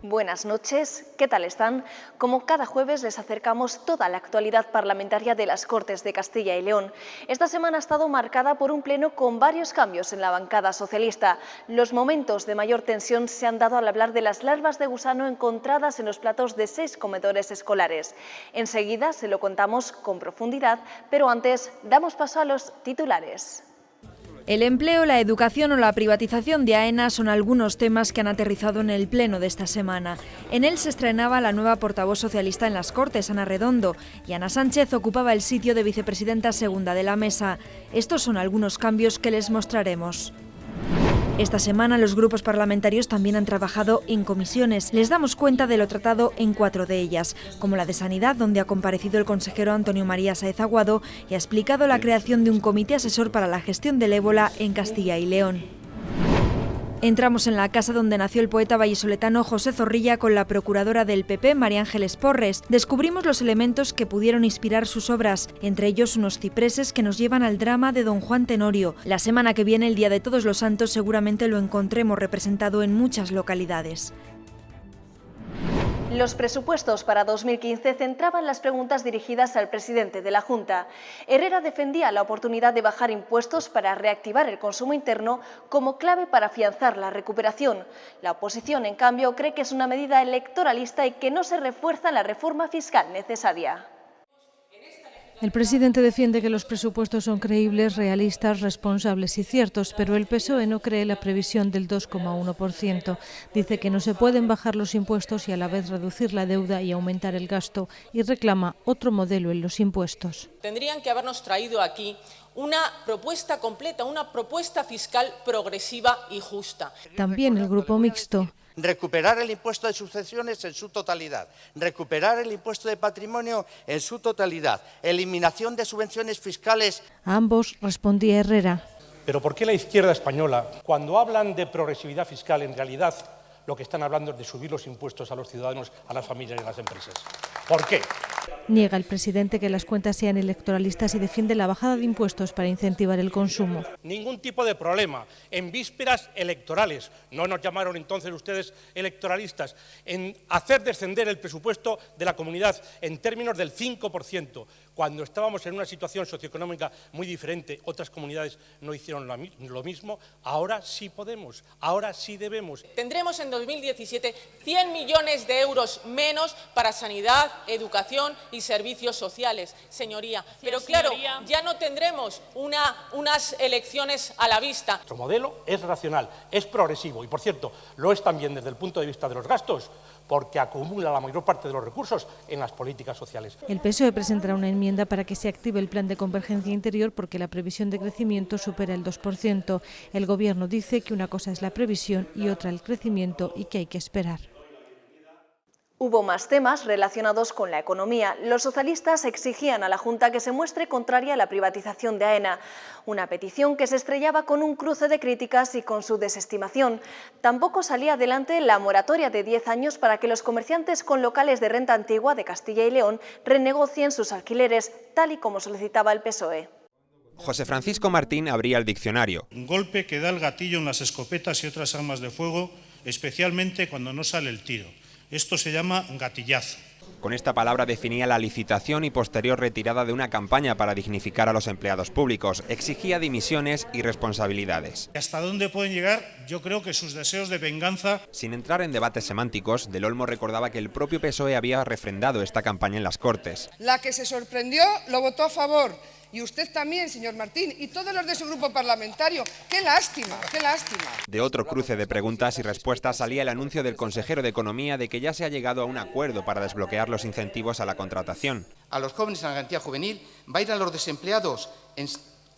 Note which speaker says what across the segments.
Speaker 1: Buenas noches, ¿qué tal están? Como cada jueves les acercamos toda la actualidad parlamentaria de las Cortes de Castilla y León. Esta semana ha estado marcada por un pleno con varios cambios en la bancada socialista. Los momentos de mayor tensión se han dado al hablar de las larvas de gusano encontradas en los platos de 6 comedores escolares. Enseguida se lo contamos con profundidad, pero antes damos paso a los titulares.
Speaker 2: El empleo, la educación o la privatización de AENA son algunos temas que han aterrizado en el pleno de esta semana. En él se estrenaba la nueva portavoz socialista en las Cortes, Ana Redondo, y Ana Sánchez ocupaba el sitio de vicepresidenta segunda de la mesa. Estos son algunos cambios que les mostraremos. Esta semana los grupos parlamentarios también han trabajado en comisiones. Les damos cuenta de lo tratado en 4 de ellas, como la de Sanidad, donde ha comparecido el consejero Antonio María Sáez Aguado y ha explicado la creación de un comité asesor para la gestión del ébola en Castilla y León. Entramos en la casa donde nació el poeta vallisoletano José Zorrilla con la procuradora del PP, María Ángeles Porres. Descubrimos los elementos que pudieron inspirar sus obras, entre ellos unos cipreses que nos llevan al drama de Don Juan Tenorio. La semana que viene, el Día de Todos los Santos, seguramente lo encontremos representado en muchas localidades.
Speaker 1: Los presupuestos para 2015 centraban las preguntas dirigidas al presidente de la Junta. Herrera defendía la oportunidad de bajar impuestos para reactivar el consumo interno como clave para afianzar la recuperación. La oposición, en cambio, cree que es una medida electoralista y que no se refuerza la reforma fiscal necesaria.
Speaker 3: El presidente defiende que los presupuestos son creíbles, realistas, responsables y ciertos, pero el PSOE no cree la previsión del 2,1%. Dice que no se pueden bajar los impuestos y a la vez reducir la deuda y aumentar el gasto, y reclama otro modelo en los impuestos.
Speaker 4: Tendrían que habernos traído aquí una propuesta completa, una propuesta fiscal progresiva y justa.
Speaker 3: También el Grupo Mixto.
Speaker 5: Recuperar el impuesto de sucesiones en su totalidad, recuperar el impuesto de patrimonio en su totalidad, eliminación de subvenciones fiscales.
Speaker 3: A ambos respondía Herrera.
Speaker 6: Pero ¿por qué la izquierda española, cuando hablan de progresividad fiscal, en realidad lo que están hablando es de subir los impuestos a los ciudadanos, a las familias y a las empresas? ¿Por qué?
Speaker 3: Niega el presidente que las cuentas sean electoralistas y defiende la bajada de impuestos para incentivar el consumo.
Speaker 6: Ningún tipo de problema. En vísperas electorales, no nos llamaron entonces ustedes electoralistas, en hacer descender el presupuesto de la comunidad en términos del 5%, cuando estábamos en una situación socioeconómica muy diferente, otras comunidades no hicieron lo mismo. Ahora sí podemos, ahora sí debemos.
Speaker 4: Tendremos en 2017 100 millones de euros menos para sanidad, educación y servicios sociales, señoría. Pero claro, ya no tendremos unas elecciones a la vista.
Speaker 6: Nuestro modelo es racional, es progresivo y, por cierto, lo es también desde el punto de vista de los gastos, porque acumula la mayor parte de los recursos en las políticas sociales.
Speaker 3: El PSOE presentará una enmienda para que se active el plan de convergencia interior porque la previsión de crecimiento supera el 2%. El Gobierno dice que una cosa es la previsión y otra el crecimiento y que hay que esperar.
Speaker 1: Hubo más temas relacionados con la economía. Los socialistas exigían a la Junta que se muestre contraria a la privatización de AENA, una petición que se estrellaba con un cruce de críticas y con su desestimación. Tampoco salía adelante la moratoria de 10 años para que los comerciantes con locales de renta antigua de Castilla y León renegocien sus alquileres, tal y como solicitaba el PSOE.
Speaker 7: José Francisco Martín abría el diccionario.
Speaker 8: Un golpe que da el gatillo en las escopetas y otras armas de fuego, especialmente cuando no sale el tiro. Esto se llama gatillazo.
Speaker 7: Con esta palabra definía la licitación y posterior retirada de una campaña para dignificar a los empleados públicos. Exigía dimisiones y responsabilidades.
Speaker 8: ¿Hasta dónde pueden llegar? Yo creo que sus deseos de venganza.
Speaker 7: Sin entrar en debates semánticos, Del Olmo recordaba que el propio PSOE había refrendado esta campaña en las Cortes.
Speaker 9: La que se sorprendió lo votó a favor. Y usted también, señor Martín, y todos los de su grupo parlamentario. ¡Qué lástima, qué lástima!
Speaker 7: De otro cruce de preguntas y respuestas salía el anuncio del consejero de Economía de que ya se ha llegado a un acuerdo para desbloquear los incentivos a la contratación.
Speaker 5: A los jóvenes en la garantía juvenil va a ir a los desempleados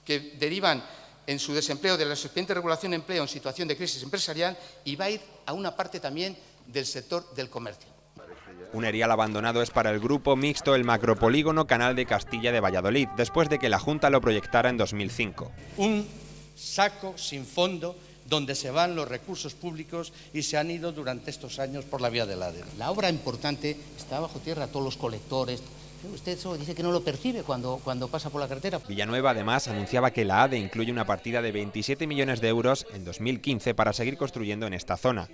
Speaker 5: que derivan en su desempleo de la expediente de regulación de empleo en situación de crisis empresarial y va a ir a una parte también del sector del comercio.
Speaker 7: Un erial abandonado es para el Grupo Mixto el macropolígono Canal de Castilla de Valladolid, después de que la Junta lo proyectara en 2005.
Speaker 10: Un saco sin fondo donde se van los recursos públicos y se han ido durante estos años por la vía del ADE.
Speaker 11: La obra importante está bajo tierra, todos los colectores. Usted solo dice que no lo percibe cuando pasa por la carretera.
Speaker 7: Villanueva además anunciaba que la ADE incluye una partida de 27 millones de euros en 2015 para seguir construyendo en esta zona.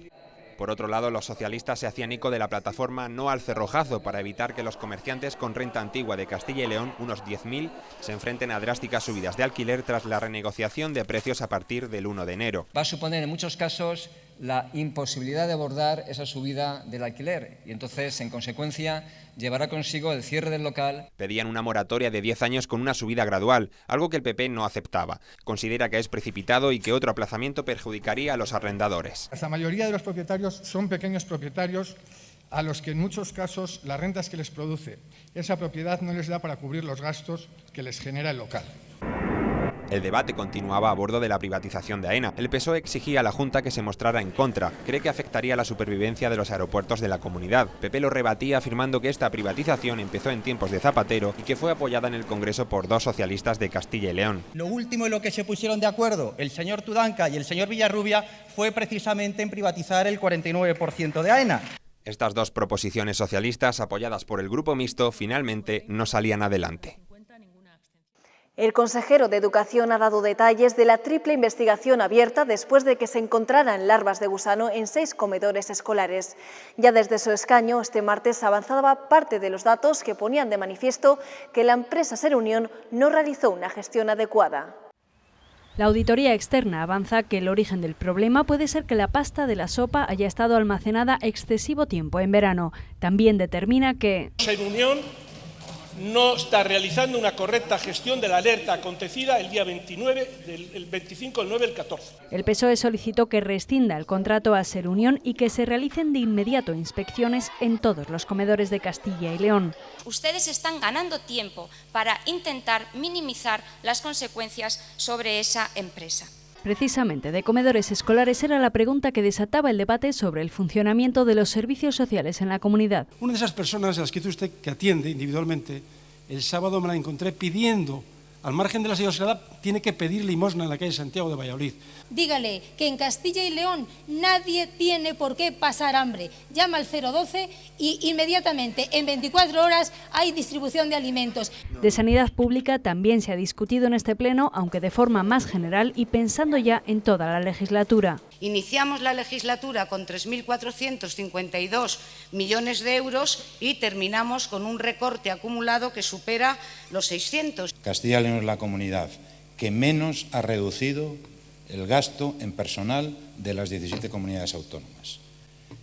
Speaker 7: Por otro lado, los socialistas se hacían eco de la plataforma No al Cerrojazo para evitar que los comerciantes con renta antigua de Castilla y León, unos 10.000, se enfrenten a drásticas subidas de alquiler tras la renegociación de precios a partir del 1 de enero.
Speaker 12: Va a suponer en muchos casos la imposibilidad de abordar esa subida del alquiler y entonces, en consecuencia, llevará consigo el cierre del local.
Speaker 7: Pedían una moratoria de 10 años con una subida gradual, algo que el PP no aceptaba. Considera que es precipitado y que otro aplazamiento perjudicaría a los arrendadores.
Speaker 13: La mayoría de los propietarios son pequeños propietarios a los que en muchos casos las rentas que les produce esa propiedad no les da para cubrir los gastos que les genera el local.
Speaker 7: El debate continuaba a bordo de la privatización de AENA. El PSOE exigía a la Junta que se mostrara en contra. Cree que afectaría la supervivencia de los aeropuertos de la comunidad. PP lo rebatía afirmando que esta privatización empezó en tiempos de Zapatero y que fue apoyada en el Congreso por 2 socialistas de Castilla y León.
Speaker 14: Lo último en lo que se pusieron de acuerdo el señor Tudanca y el señor Villarrubia fue precisamente en privatizar el 49% de AENA.
Speaker 7: Estas 2 proposiciones socialistas, apoyadas por el Grupo Mixto, finalmente no salían adelante.
Speaker 1: El consejero de Educación ha dado detalles de la triple investigación abierta después de que se encontraran larvas de gusano en 6 comedores escolares. Ya desde su escaño, este martes avanzaba parte de los datos que ponían de manifiesto que la empresa Serunión no realizó una gestión adecuada.
Speaker 15: La auditoría externa avanza que el origen del problema puede ser que la pasta de la sopa haya estado almacenada excesivo tiempo en verano. También determina que
Speaker 6: Serunión no está realizando una correcta gestión de la alerta acontecida el día 29, el 25, el 9, el 14.
Speaker 15: El PSOE solicitó que rescinda el contrato a Serunión y que se realicen de inmediato inspecciones en todos los comedores de Castilla y León.
Speaker 16: Ustedes están ganando tiempo para intentar minimizar las consecuencias sobre esa empresa.
Speaker 15: Precisamente de comedores escolares era la pregunta que desataba el debate sobre el funcionamiento de los servicios sociales en la comunidad.
Speaker 17: Una de esas personas a las que dice usted que atiende individualmente, el sábado me la encontré pidiendo, al margen de la sociedad, tiene que pedir limosna en la calle Santiago de Valladolid.
Speaker 18: Dígale que en Castilla y León nadie tiene por qué pasar hambre. Llama al 012 y inmediatamente, en 24 horas, hay distribución de alimentos.
Speaker 15: De sanidad pública también se ha discutido en este pleno, aunque de forma más general y pensando ya en toda la legislatura.
Speaker 19: Iniciamos la legislatura con 3.452 millones de euros y terminamos con un recorte acumulado que supera los 600.
Speaker 20: Castilla y León es la comunidad que menos ha reducido el gasto en personal de las 17 comunidades autónomas.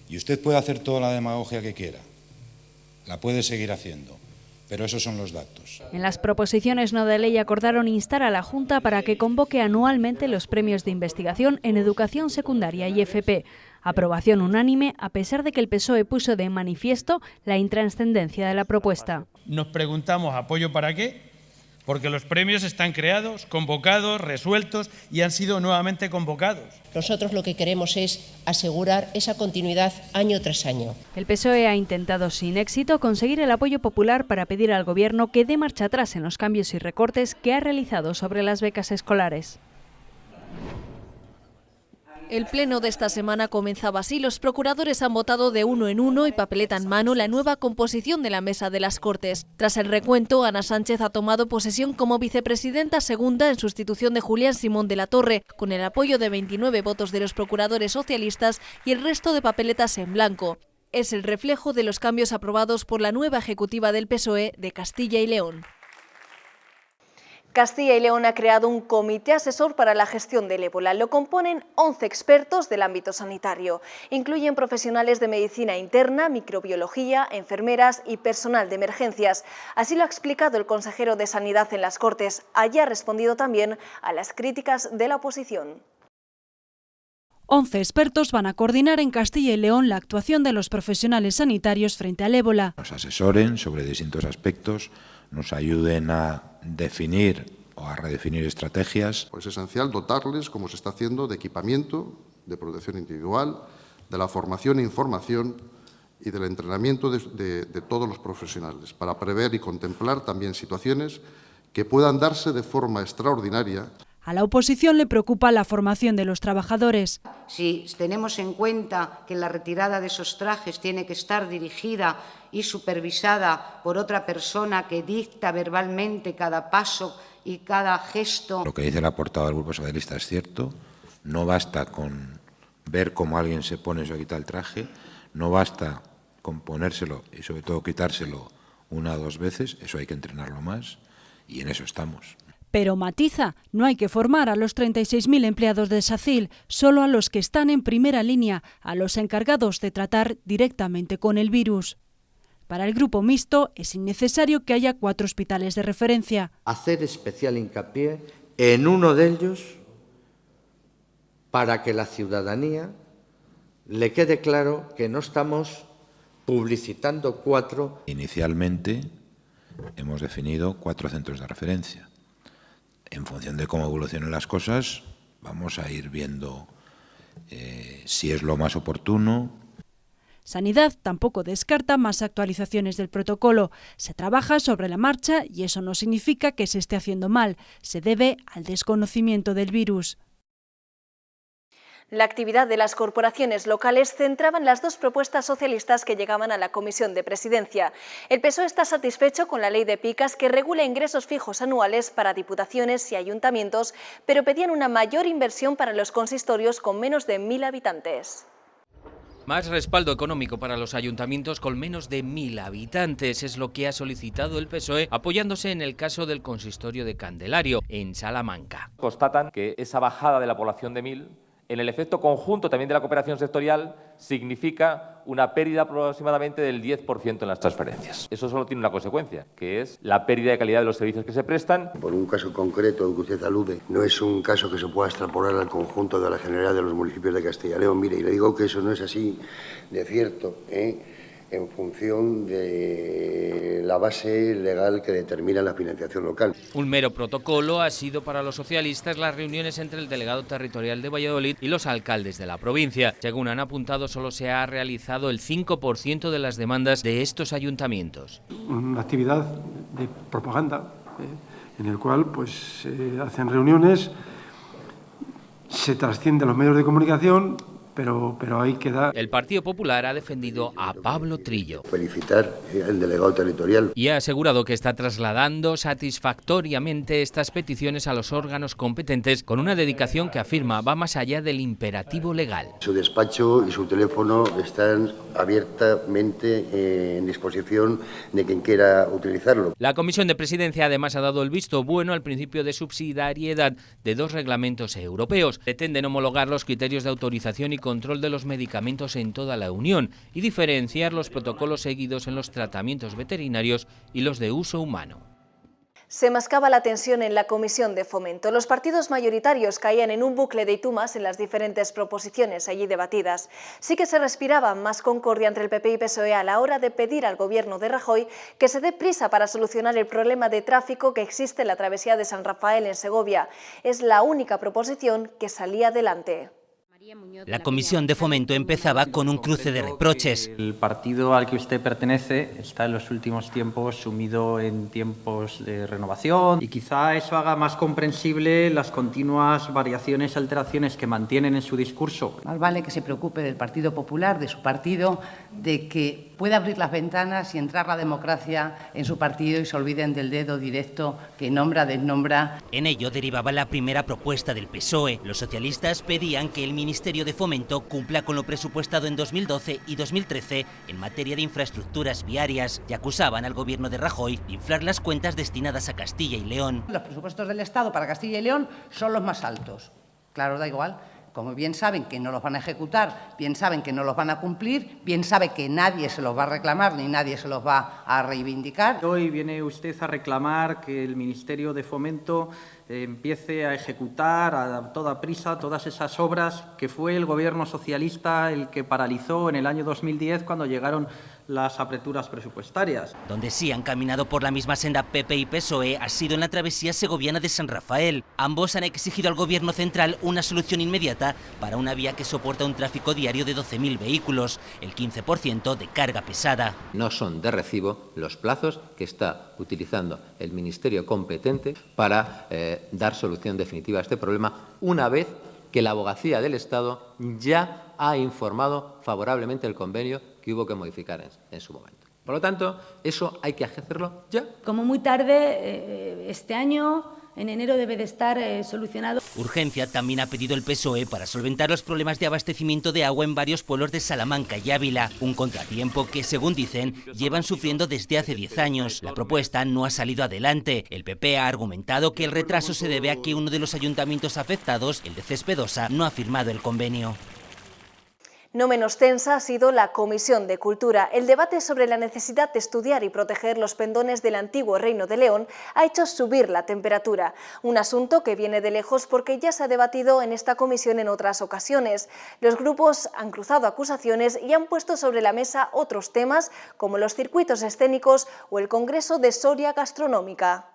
Speaker 20: Y usted puede hacer toda la demagogia que quiera, la puede seguir haciendo, pero esos son los datos.
Speaker 15: En las proposiciones no de ley acordaron instar a la Junta para que convoque anualmente los premios de investigación en educación secundaria y FP. Aprobación unánime, a pesar de que el PSOE puso de manifiesto la intranscendencia de la propuesta.
Speaker 21: Nos preguntamos, ¿apoyo para qué? Porque los premios están creados, convocados, resueltos y han sido nuevamente convocados.
Speaker 22: Nosotros lo que queremos es asegurar esa continuidad año tras año.
Speaker 15: El PSOE ha intentado sin éxito conseguir el apoyo popular para pedir al Gobierno que dé marcha atrás en los cambios y recortes que ha realizado sobre las becas escolares.
Speaker 1: El pleno de esta semana comenzaba así. Los procuradores han votado de 1 en 1 y papeleta en mano la nueva composición de la mesa de las Cortes. Tras el recuento, Ana Sánchez ha tomado posesión como vicepresidenta segunda en sustitución de Julián Simón de la Torre, con el apoyo de 29 votos de los procuradores socialistas y el resto de papeletas en blanco. Es el reflejo de los cambios aprobados por la nueva ejecutiva del PSOE de Castilla y León. Castilla y León ha creado un comité asesor para la gestión del ébola. Lo componen 11 expertos del ámbito sanitario. Incluyen profesionales de medicina interna, microbiología, enfermeras y personal de emergencias. Así lo ha explicado el consejero de Sanidad en las Cortes. Allí ha respondido también a las críticas de la oposición.
Speaker 23: 11 expertos van a coordinar en Castilla y León la actuación de los profesionales sanitarios frente al ébola.
Speaker 24: Nos asesoren sobre distintos aspectos, nos ayuden a definir o a redefinir estrategias.
Speaker 25: Es esencial dotarles, como se está haciendo, de equipamiento, de protección individual, de la formación e información y del entrenamiento de todos los profesionales, para prever y contemplar también situaciones que puedan darse de forma extraordinaria.
Speaker 23: A la oposición le preocupa la formación de los trabajadores.
Speaker 19: Si tenemos en cuenta que la retirada de esos trajes tiene que estar dirigida y supervisada por otra persona que dicta verbalmente cada paso y cada gesto.
Speaker 24: Lo que dice la portavoz del Grupo Socialista es cierto, no basta con ver cómo alguien se pone o se quita el traje. No basta con ponérselo y sobre todo quitárselo 1 o 2 veces, eso hay que entrenarlo más y en eso estamos.
Speaker 23: Pero matiza, no hay que formar a los 36.000 empleados de SACIL, solo a los que están en primera línea, a los encargados de tratar directamente con el virus. Para el grupo mixto es innecesario que haya 4 hospitales de referencia.
Speaker 2: Hacer especial hincapié en uno de ellos para que la ciudadanía le quede claro que no estamos publicitando 4.
Speaker 24: Inicialmente hemos definido 4 centros de referencia. En función de cómo evolucionen las cosas, vamos a ir viendo si es lo más oportuno.
Speaker 23: Sanidad tampoco descarta más actualizaciones del protocolo. Se trabaja sobre la marcha y eso no significa que se esté haciendo mal. Se debe al desconocimiento del virus.
Speaker 1: La actividad de las corporaciones locales centraba en las 2 propuestas socialistas que llegaban a la Comisión de Presidencia. El PSOE está satisfecho con la ley de Picas que regula ingresos fijos anuales para diputaciones y ayuntamientos, pero pedían una mayor inversión para los consistorios con menos de 1.000 habitantes.
Speaker 3: Más respaldo económico para los ayuntamientos con menos de 1.000 habitantes es lo que ha solicitado el PSOE, apoyándose en el caso del consistorio de Candelario, en Salamanca.
Speaker 4: Constatan que esa bajada de la población de 1.000, en el efecto conjunto también de la cooperación sectorial, significa una pérdida aproximadamente del 10% en las transferencias. Eso solo tiene una consecuencia, que es la pérdida de calidad de los servicios que se prestan.
Speaker 8: Por un caso concreto al que usted alude, no es un caso que se pueda extrapolar al conjunto de la generalidad de los municipios de Castilla y León. Mire, y le digo que eso no es así de cierto, en función de la base legal que determina la financiación local.
Speaker 3: Un mero protocolo ha sido para los socialistas las reuniones entre el delegado territorial de Valladolid y los alcaldes de la provincia. Según han apuntado, solo se ha realizado el 5% de las demandas de estos ayuntamientos.
Speaker 17: Una actividad de propaganda en el cual se hacen reuniones, se trasciende a los medios de comunicación, pero ahí queda.
Speaker 3: El Partido Popular ha defendido a Pablo Trillo.
Speaker 8: Felicitar al delegado territorial.
Speaker 3: Y ha asegurado que está trasladando satisfactoriamente estas peticiones a los órganos competentes con una dedicación que afirma va más allá del imperativo legal.
Speaker 8: Su despacho y su teléfono están abiertamente en disposición de quien quiera utilizarlo.
Speaker 3: La Comisión de Presidencia además ha dado el visto bueno al principio de subsidiariedad de 2 reglamentos europeos. Pretenden homologar los criterios de autorización y control de los medicamentos en toda la Unión y diferenciar los protocolos seguidos en los tratamientos veterinarios y los de uso humano.
Speaker 1: Se mascaba la tensión en la Comisión de Fomento. Los partidos mayoritarios caían en un bucle de itumas en las diferentes proposiciones allí debatidas. Sí que se respiraba más concordia entre el PP y PSOE a la hora de pedir al Gobierno de Rajoy que se dé prisa para solucionar el problema de tráfico que existe en la travesía de San Rafael en Segovia. Es la única proposición que salía adelante.
Speaker 9: La Comisión de Fomento empezaba con un cruce de reproches.
Speaker 26: El partido al que usted pertenece está en los últimos tiempos sumido en tiempos de renovación y quizá eso haga más comprensible las continuas variaciones, alteraciones que mantienen en su discurso.
Speaker 27: Más vale que se preocupe del Partido Popular, de su partido, de que pueda abrir las ventanas y entrar la democracia en su partido y se olviden del dedo directo que nombra, desnombra.
Speaker 9: En ello derivaba la primera propuesta del PSOE. Los socialistas pedían que el Ministerio de Fomento cumpla con lo presupuestado en 2012 y 2013 en materia de infraestructuras viarias y acusaban al Gobierno de Rajoy de inflar las cuentas destinadas a Castilla y León.
Speaker 27: Los presupuestos del Estado para Castilla y León son los más altos. Claro, da igual. Como bien saben que no los van a ejecutar, bien saben que no los van a cumplir, bien sabe que nadie se los va a reclamar ni nadie se los va a reivindicar.
Speaker 26: Hoy viene usted a reclamar que el Ministerio de Fomento empiece a ejecutar a toda prisa todas esas obras que fue el Gobierno socialista el que paralizó en el año 2010 cuando llegaron las apreturas presupuestarias.
Speaker 9: Donde sí han caminado por la misma senda PP y PSOE ha sido en la travesía segoviana de San Rafael. Ambos han exigido al Gobierno central una solución inmediata para una vía que soporta un tráfico diario de 12.000 vehículos, el 15% de carga pesada.
Speaker 28: No son de recibo los plazos que está utilizando el Ministerio competente para dar solución definitiva a este problema, una vez que la Abogacía del Estado ya ha informado favorablemente el convenio que hubo que modificar en su momento. Por lo tanto, eso hay que hacerlo ya.
Speaker 29: Como muy tarde, este año,
Speaker 5: En enero debe de estar solucionado.
Speaker 9: Urgencia también ha pedido el PSOE para solventar los problemas de abastecimiento de agua en varios pueblos de Salamanca y Ávila, un contratiempo que, según dicen, llevan sufriendo desde hace 10 años. La propuesta no ha salido adelante. El PP ha argumentado que el retraso se debe a que uno de los ayuntamientos afectados, el de Cespedosa, no ha firmado el convenio.
Speaker 1: No menos tensa ha sido la Comisión de Cultura. El debate sobre la necesidad de estudiar y proteger los pendones del antiguo Reino de León ha hecho subir la temperatura. Un asunto que viene de lejos porque ya se ha debatido en esta comisión en otras ocasiones. Los grupos han cruzado acusaciones y han puesto sobre la mesa otros temas como los circuitos escénicos o el Congreso de Soria Gastronómica.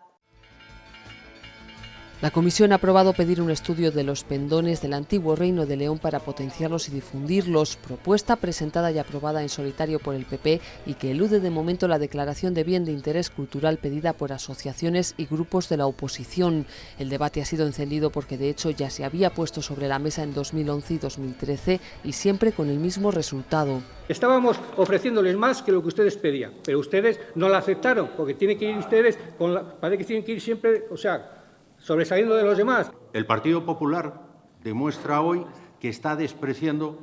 Speaker 6: La Comisión ha aprobado pedir un estudio de los pendones del antiguo Reino de León para potenciarlos y difundirlos, propuesta presentada y aprobada en solitario por el PP y que elude de momento la declaración de bien de interés cultural pedida por asociaciones y grupos de la oposición. El debate ha sido encendido porque de hecho ya se había puesto sobre la mesa en 2011 y 2013 y siempre con el mismo resultado.
Speaker 7: Estábamos ofreciéndoles más que lo que ustedes pedían, pero ustedes no la aceptaron porque tienen que ir ustedes, parece que tienen que ir siempre, sobresaliendo de los demás.
Speaker 10: El Partido Popular demuestra hoy que está despreciando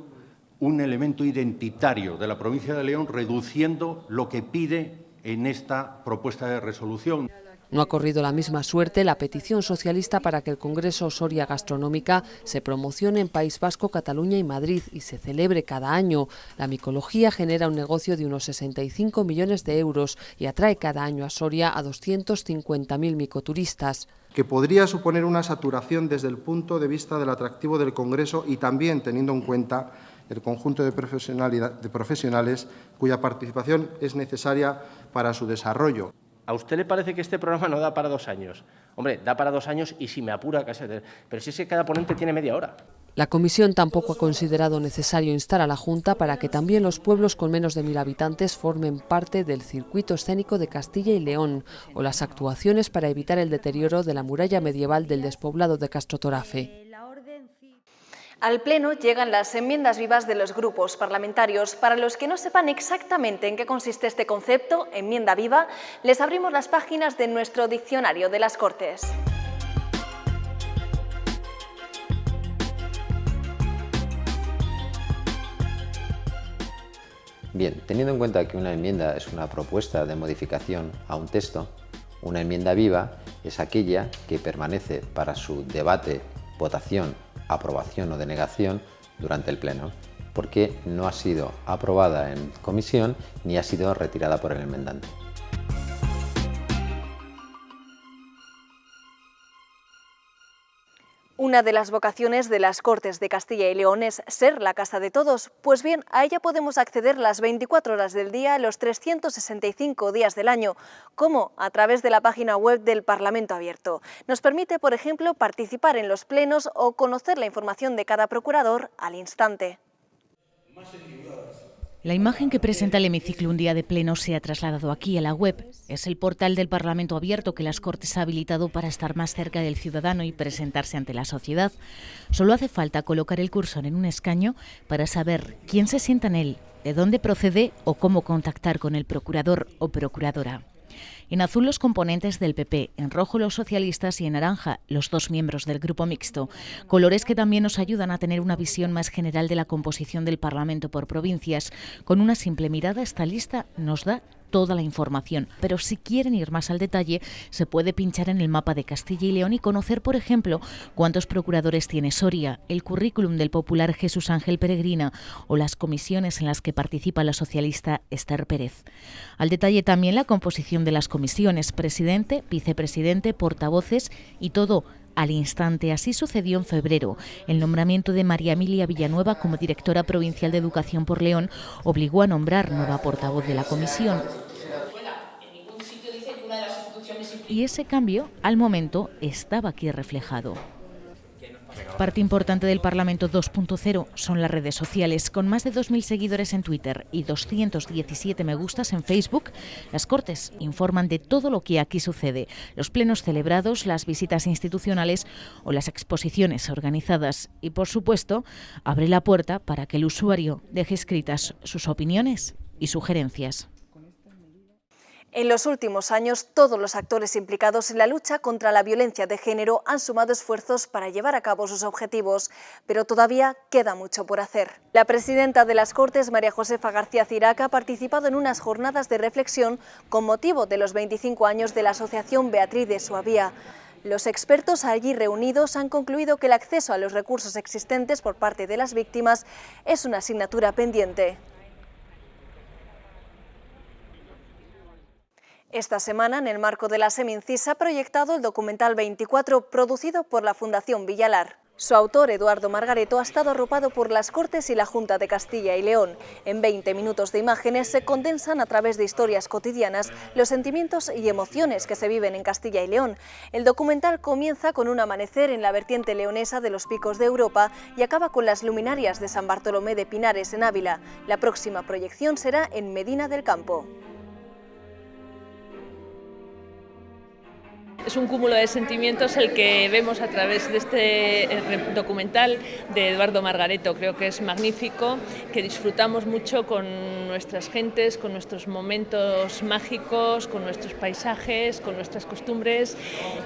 Speaker 10: un elemento identitario de la provincia de León, reduciendo lo que pide en esta propuesta de resolución.
Speaker 6: No ha corrido la misma suerte la petición socialista para que el Congreso Soria Gastronómica se promocione en País Vasco, Cataluña y Madrid y se celebre cada año. La micología genera un negocio de unos 65 millones de euros y atrae cada año a Soria a 250.000 micoturistas.
Speaker 11: Que podría suponer una saturación desde el punto de vista del atractivo del Congreso y también teniendo en cuenta el conjunto de profesionales cuya participación es necesaria para su desarrollo.
Speaker 12: ¿A usted le parece que este programa no da para 2 años? Hombre, da para 2 años y si me apura, pero si es que cada ponente tiene media hora.
Speaker 6: La Comisión tampoco ha considerado necesario instar a la Junta para que también los pueblos con menos de 1000 habitantes formen parte del circuito escénico de Castilla y León o las actuaciones para evitar el deterioro de la muralla medieval del despoblado de Castrotorafe.
Speaker 1: Al Pleno llegan las enmiendas vivas de los grupos parlamentarios. Para los que no sepan exactamente en qué consiste este concepto, enmienda viva, les abrimos las páginas de nuestro diccionario de las Cortes.
Speaker 28: Bien, teniendo en cuenta que una enmienda es una propuesta de modificación a un texto, una enmienda viva es aquella que permanece para su debate, votación, aprobación o denegación durante el Pleno, porque no ha sido aprobada en comisión ni ha sido retirada por el enmendante.
Speaker 1: Una de las vocaciones de las Cortes de Castilla y León es ser la casa de todos. Pues bien, a ella podemos acceder las 24 horas del día, los 365 días del año. ¿Cómo? A través de la página web del Parlamento Abierto. Nos permite, por ejemplo, participar en los plenos o conocer la información de cada procurador al instante.
Speaker 13: La imagen que presenta el hemiciclo un día de pleno se ha trasladado aquí a la web. Es el portal del Parlamento Abierto que las Cortes ha habilitado para estar más cerca del ciudadano y presentarse ante la sociedad. Solo hace falta colocar el cursor en un escaño para saber quién se sienta en él, de dónde procede o cómo contactar con el procurador o procuradora. En azul los componentes del PP, en rojo los socialistas y en naranja los 2 miembros del grupo mixto, colores que también nos ayudan a tener una visión más general de la composición del Parlamento por provincias. Con una simple mirada esta lista nos da toda la información, pero si quieren ir más al detalle se puede pinchar en el mapa de Castilla y León y conocer, por ejemplo, cuántos procuradores tiene Soria, el currículum del popular Jesús Ángel Peregrina o las comisiones en las que participa la socialista Esther Pérez. Al detalle también la composición de las comisiones, presidente, vicepresidente, portavoces y todo al instante. Así sucedió en febrero. El nombramiento de María Emilia Villanueva como directora provincial de Educación por León obligó a nombrar nueva portavoz de la comisión. Y ese cambio, al momento, estaba aquí reflejado. Parte importante del Parlamento 2.0 son las redes sociales. Con más de 2.000 seguidores en Twitter y 217 me gustas en Facebook, las Cortes informan de todo lo que aquí sucede, los plenos celebrados, las visitas institucionales o las exposiciones organizadas. Y, por supuesto, abre la puerta para que el usuario deje escritas sus opiniones y sugerencias.
Speaker 1: En los últimos años, todos los actores implicados en la lucha contra la violencia de género han sumado esfuerzos para llevar a cabo sus objetivos, pero todavía queda mucho por hacer. La presidenta de las Cortes, María Josefa García Cirac, ha participado en unas jornadas de reflexión con motivo de los 25 años de la Asociación Beatriz de Suabia. Los expertos allí reunidos han concluido que el acceso a los recursos existentes por parte de las víctimas es una asignatura pendiente. Esta semana, en el marco de la Semincisa, se ha proyectado el documental 24, producido por la Fundación Villalar. Su autor, Eduardo Margareto, ha estado arropado por las Cortes y la Junta de Castilla y León. En 20 minutos de imágenes se condensan a través de historias cotidianas los sentimientos y emociones que se viven en Castilla y León. El documental comienza con un amanecer en la vertiente leonesa de los Picos de Europa y acaba con las luminarias de San Bartolomé de Pinares en Ávila. La próxima proyección será en Medina del Campo.
Speaker 14: Es un cúmulo de sentimientos el que vemos a través de este documental de Eduardo Margareto. Creo que es magnífico, que disfrutamos mucho con nuestras gentes, con nuestros momentos mágicos, con nuestros paisajes, con nuestras costumbres.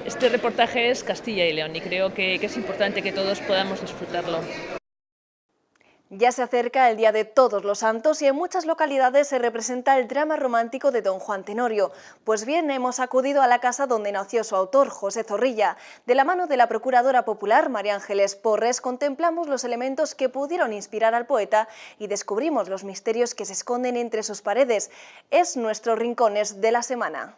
Speaker 14: Este reportaje es Castilla y León y creo que es importante que todos podamos disfrutarlo.
Speaker 1: Ya se acerca el Día de Todos los Santos y en muchas localidades se representa el drama romántico de Don Juan Tenorio. Pues bien, hemos acudido a la casa donde nació su autor, José Zorrilla. De la mano de la Procuradora Popular, María Ángeles Porres, contemplamos los elementos que pudieron inspirar al poeta y descubrimos los misterios que se esconden entre sus paredes. Es nuestro Rincones de la semana.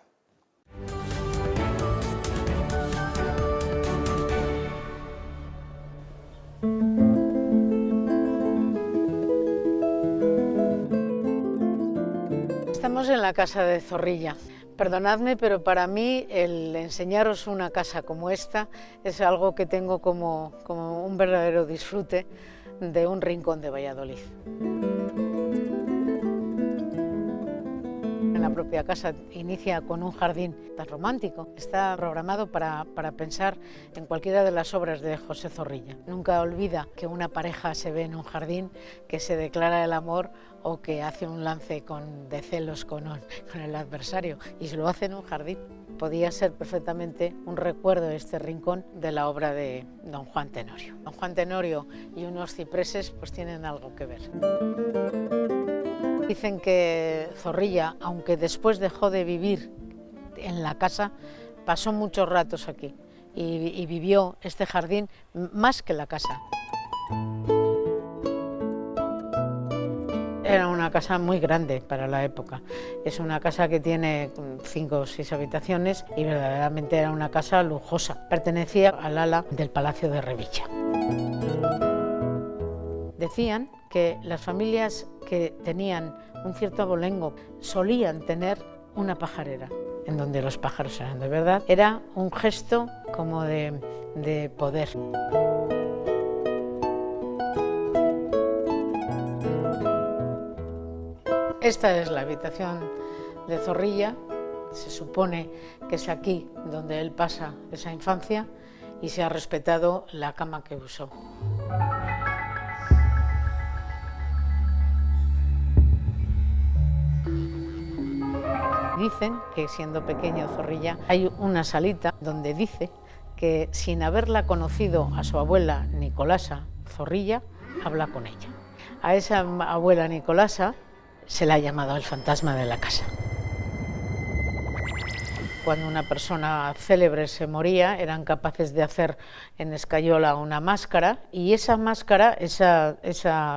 Speaker 15: Estamos en la casa de Zorrilla. Perdonadme, pero para mí el enseñaros una casa como esta es algo que tengo como un verdadero disfrute de un rincón de Valladolid. La propia casa inicia con un jardín tan romántico. Está programado para pensar en cualquiera de las obras de José Zorrilla. Nunca olvida que una pareja se ve en un jardín, que se declara el amor o que hace un lance de celos con el adversario, y se lo hace en un jardín. Podía ser perfectamente un recuerdo de este rincón de la obra de Don Juan Tenorio. Don Juan Tenorio y unos cipreses pues tienen algo que ver. Dicen que Zorrilla, aunque después dejó de vivir en la casa, pasó muchos ratos aquí y vivió este jardín más que la casa. Era una casa muy grande para la época. Es una casa que tiene 5 o 6 habitaciones y verdaderamente era una casa lujosa. Pertenecía al ala del Palacio de Revilla. Decían que las familias que tenían un cierto abolengo solían tener una pajarera, en donde los pájaros eran de verdad. Era un gesto como de poder. Esta es la habitación de Zorrilla. Se supone que es aquí donde él pasa esa infancia y se ha respetado la cama que usó. Dicen que siendo pequeño Zorrilla hay una salita donde dice que sin haberla conocido a su abuela Nicolasa, Zorrilla habla con ella. A esa abuela Nicolasa se le ha llamado el fantasma de la casa. Cuando una persona célebre se moría, eran capaces de hacer en escayola una máscara, y esa máscara, esa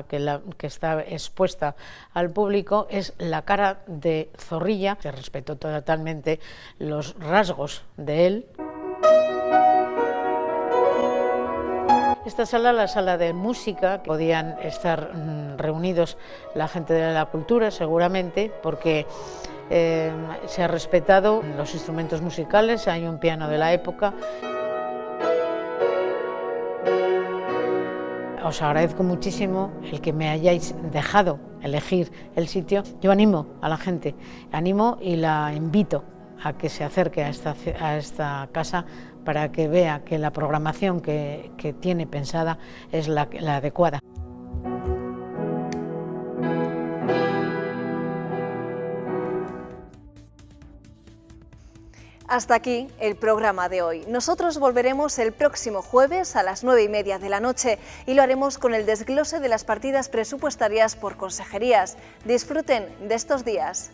Speaker 15: que está expuesta al público, es la cara de Zorrilla. Se respetó totalmente los rasgos de él. Esta sala, la sala de música, podían estar reunidos la gente de la cultura seguramente, porque se ha respetado los instrumentos musicales, hay un piano de la época. Os agradezco muchísimo el que me hayáis dejado elegir el sitio. Yo animo a la gente, animo y la invito a que se acerque a esta casa para que vea que la programación que tiene pensada es la adecuada.
Speaker 1: Hasta aquí el programa de hoy. Nosotros volveremos el próximo jueves a las 9:30 de la noche y lo haremos con el desglose de las partidas presupuestarias por consejerías. Disfruten de estos días.